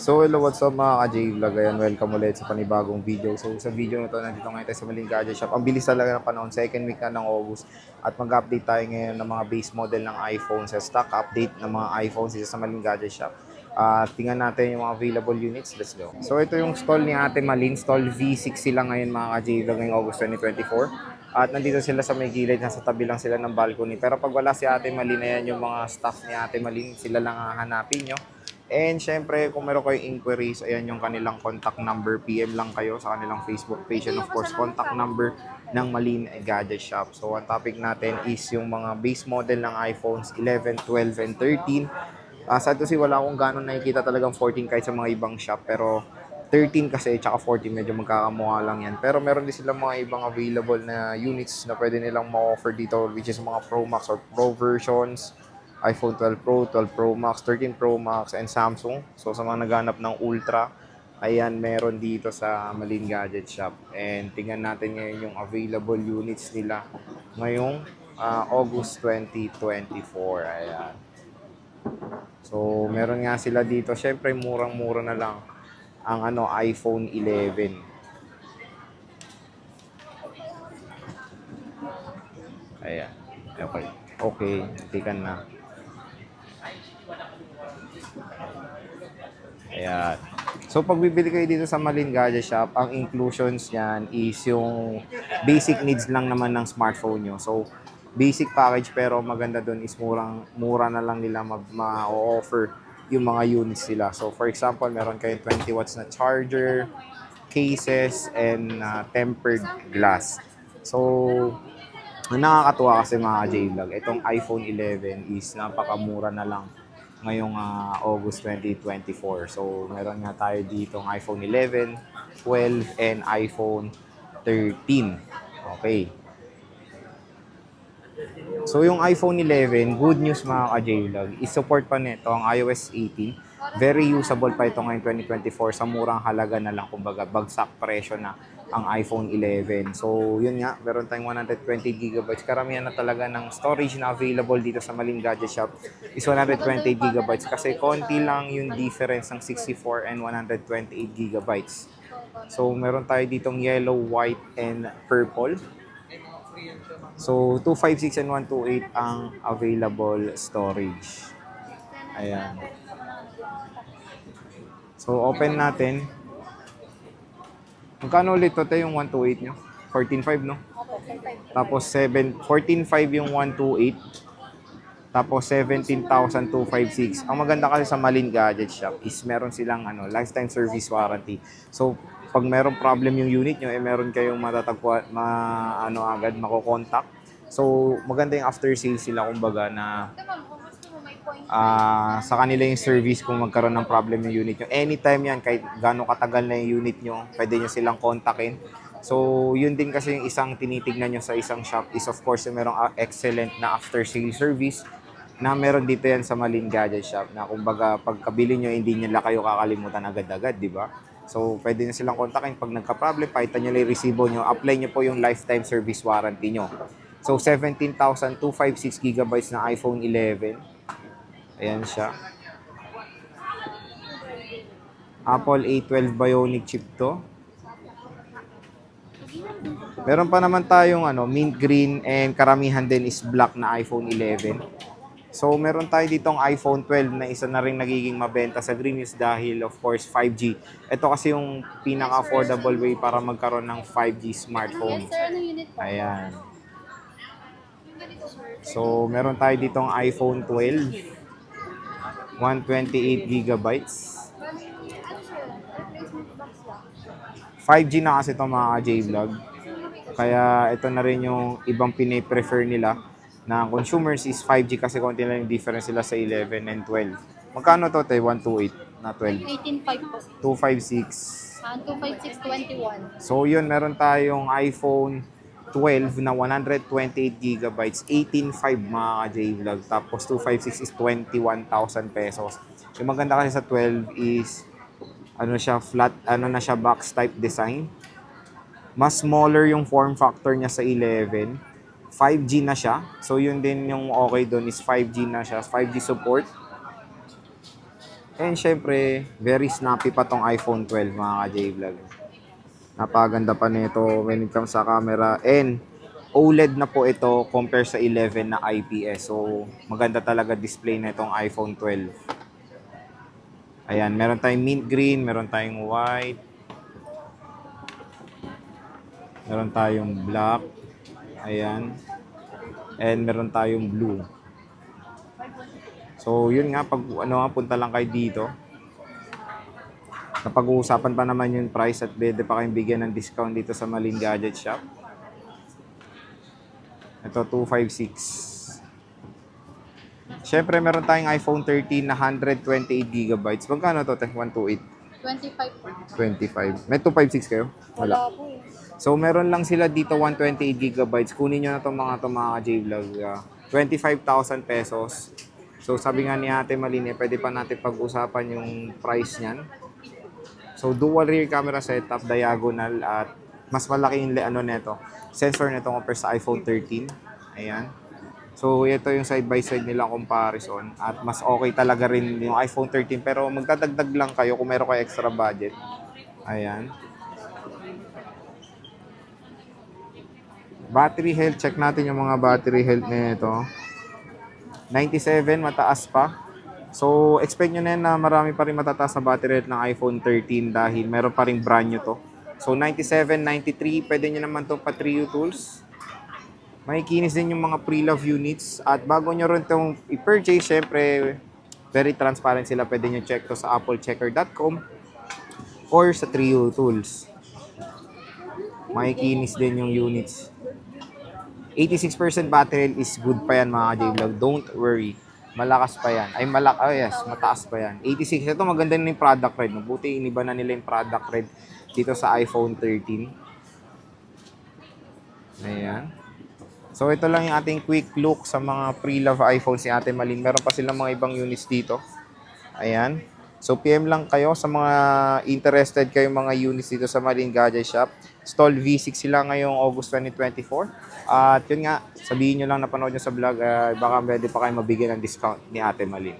So hello, what's up mga ka-J-Vlog? Ayan, welcome ulit sa panibagong video. So sa video na to, nandito ngayon tayo sa Maling Gadget Shop. Ang bilis talaga ng panahon, second week na ng August. At mag-update tayo ngayon ng mga base model ng iPhone sa stock update ng mga iPhones dito sa Maling Gadget Shop. Tingnan natin yung mga available units. Let's go. So ito yung stall ni Ate Malin, stall V6 sila ngayon mga ka-J-Vlog ngayong August 2024. At nandito sila sa may gilid, nasa tabi lang sila ng balcony. Pero pag wala si Ate Malin, ayan yung mga staff ni Ate Malin, sila lang hahanapin nyo. And syempre, kung meron kayong inquiries, ayan yung kanilang contact number. PM lang kayo sa kanilang Facebook page. And of course, contact number ng Malin Gadget Shop. So, ang topic natin is yung mga base model ng iPhones 11, 12, and 13. Sad to say, wala akong gano'n nakikita talagang 14 kahit sa mga ibang shop. Pero 13 kasi, tsaka 14, medyo magkakamukha lang yan. Pero meron din silang mga ibang available na units na pwede nilang ma-offer dito, which is mga Pro Max or Pro versions, iPhone 12 Pro, 12 Pro Max, 13 Pro Max, and Samsung. So sa mga naghanap ng Ultra, ayan, meron dito sa Malin Gadget Shop. And tingnan natin ngayon yung available units nila ngayong August 2024. Ayan. So meron nga sila dito. Syempre, murang-mura na lang ang iPhone 11. Ayan. Okay. Okay, tikan na. Ayan. So, pag bibili kayo dito sa Malin Gadget Shop, ang inclusions niyan is yung basic needs lang naman ng smartphone nyo. So, basic package pero maganda doon is mura na lang nila ma-offer yung mga units nila. So, for example, meron kayong 20 watts na charger, cases, and tempered glass. So, ang nakakatuwa kasi mga J-Vlog, itong iPhone 11 is napakamura na lang ngayong August 2024. So, meron nga tayo dito ng iPhone 11, 12, and iPhone 13. Okay. So, yung iPhone 11, good news mga ka-J-Vlog, is-support pa nito ang iOS 18. Very usable pa ito ngayong 2024 sa murang halaga na lang, kumbaga bagsak presyo na ang iPhone 11. So, yun nga, meron tayong 120 GB. Karamihan na talaga ng storage na available dito sa Malin Gadget Shop is 120 GB kasi konti lang yung difference ng 64 and 128 GB. So, meron tayo ditong yellow, white, and purple. So, 256 and 128 ang available storage. Ayan. So, open natin. Magkano ulit ito yung 128 nyo? 14.5, no? Tapos 14.5 yung 128. Tapos 17,256. Ang maganda kasi sa Malin Gadget Shop is meron silang lifetime service warranty. So, pag meron problem yung unit nyo, meron kayong matatagpuan, agad makokontak. So, maganda yung after sales sila, kumbaga, na sa kanila yung service kung magkaroon ng problem yung unit nyo. Anytime yan, kahit gano'ng katagal na yung unit nyo, pwede nyo silang kontakin. So, yun din kasi yung isang tinitignan nyo sa isang shop is of course yung merong excellent na after sales service na meron dito yan sa Malin Gadget Shop na kumbaga pagkabili nyo hindi nila kayo kakalimutan agad-agad, di ba? So, pwede nyo silang kontakin pag nagka-problem, pahitan nyo lang yung resibo nyo, apply nyo po yung lifetime service warranty nyo. So, 17,256 GB na iPhone 11. Ayan siya. Apple A12 Bionic chip to. Meron pa naman tayong mint green and karamihan din is black na iPhone 11. So, meron tayo ditong iPhone 12 na isa na rin nagiging mabenta sa green is dahil of course 5G. Ito kasi yung pinaka-affordable way para magkaroon ng 5G smartphone. Ayan. So, meron tayo ditong iPhone 12. 128 gigabytes. 5G na kasi ito mga J-Vlog. Kaya ito na rin yung ibang piniprefer nila na consumers is 5G kasi konti lang yung difference sila sa 11 and 12. Magkano to, 128 na 12? 18.5 po. 256. 256.21. So yun, meron tayong iPhone 12 na 128 gigabytes, 18.5 mga J-Vlog. Tapos 256 is 21,000 pesos. Yung maganda kasi sa 12 is flat, na siya box type design. Mas smaller yung form factor niya sa 11. 5G na siya. So yun din yung okay doon is 5G na siya. 5G support. And syempre, very snappy pa tong iPhone 12 mga ka-J-Vlog. Napaganda pa nito when it comes sa camera. And OLED na po ito compare sa 11 na IPS. So, maganda talaga display na itong iPhone 12. Ayan, meron tayong mint green, meron tayong white, meron tayong black, ayan, and meron tayong blue. So, yun nga, pag punta lang kayo dito. Napag-uusapan pa naman yung price at pwede pa kayong bigyan ng discount dito sa Malin Gadget Shop. Ito, 256. Siyempre, meron tayong iPhone 13 na 128GB. Magkano to? 128? 25 po. 25. May 256 kayo? Wala po eh. So, meron lang sila dito 128GB. Kunin nyo na itong mga J-Vlog. 25,000 pesos. So, sabi nga ni Ate Malin, pwede pa natin pag-usapan yung price niyan. So, dual rear camera setup, diagonal, at mas malaki yung neto. Sensor nito compare sa iPhone 13. Ayan. So, ito yung side-by-side nilang comparison. At mas okay talaga rin yung iPhone 13. Pero magdadagdag lang kayo kung meron kayo extra budget. Ayan. Battery health. Check natin yung mga battery health nito. 97, mataas pa. So, expect nyo na yan na marami pa rin matataas na battery health ng iPhone 13 dahil meron pa rin brand nyo to. So, 97, 93, pwede nyo naman to pa 3U tools. Makikinis din yung mga pre-love units. At bago nyo rin itong i-purchase, syempre, very transparent sila. Pwede nyo check to sa applechecker.com or sa 3U tools. Makikinis din yung units. 86% battery is good pa yan mga J-Vlog. Don't worry. Malakas pa yan. Yes, mataas pa yan. 86. Ito maganda na yung product red. Mabuti iniba na nila yung product red dito sa iPhone 13. Ayan. So ito lang yung ating quick look sa mga pre-love iPhones ni Ate Malin. Meron pa silang mga ibang units dito. Ayan. So PM lang kayo sa mga interested kayong mga units dito sa Malin Gadget Shop. Stall V6 sila ngayong August 2024. At yun nga, sabihin nyo lang napanood nyo sa vlog, baka pwede pa kayo mabigyan ng discount ni Ate Malin.